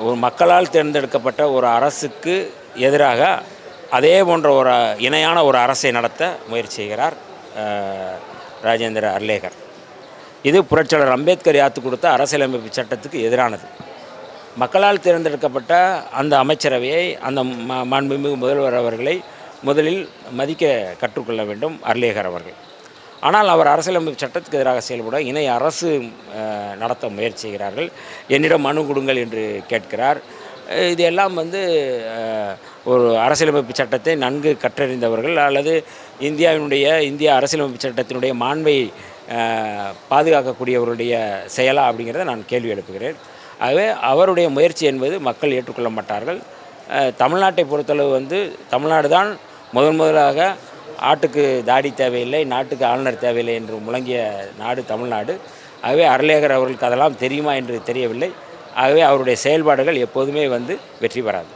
ஒரு மக்களால் தேர்ந்தெடுக்கப்பட்ட ஒரு அரசுக்கு எதிராக அதே போன்ற ஒரு இணையான ஒரு அரசை நடத்த முயற்சி செய்கிறார் ராஜேந்திர அர்லேகர். இது புரட்சியாளர் அம்பேத்கர் யாத்து கொடுத்த அரசியலமைப்பு சட்டத்துக்கு எதிரானது. மக்களால் தேர்ந்தெடுக்கப்பட்ட அந்த அமைச்சரவையை, அந்த மாண்புமிகு முதல்வர் அவர்களை முதலில் மதிக்க கற்றுக்கொள்ள வேண்டும் அர்லேகர் அவர்கள். ஆனால் அவர் அரசியலமைப்பு சட்டத்துக்கு எதிராக செயல்பட இணை அரசு நடத்த முயற்சி செய்கிறார்கள். என்னிடம் மனு கொடுங்கள் என்று கேட்கிறார். இதெல்லாம் ஒரு அரசியலமைப்பு சட்டத்தை நன்கு கற்றறிந்தவர்கள் அல்லது இந்திய அரசியலமைப்பு சட்டத்தினுடைய மாண்பை பாதுகாக்கக்கூடியவருடைய செயலா அப்படிங்கிறத நான் கேள்வி எழுப்புகிறேன். ஆகவே அவருடைய முயற்சி என்பது மக்கள் ஏற்றுக்கொள்ள மாட்டார்கள். தமிழ்நாட்டை பொறுத்தளவு தமிழ்நாடு தான் முதலாக ஆட்டுக்கு தாடி தேவையில்லை, நாட்டுக்கு ஆளுநர் தேவையில்லை என்று முழங்கிய நாடு தமிழ்நாடு. ஆகவே அர்லேகர் அவர்களுக்கு அதெல்லாம் தெரியுமா என்று தெரியவில்லை. ஆகவே அவருடைய செயல்பாடுகள் எப்போதுமே வெற்றி பெறாது.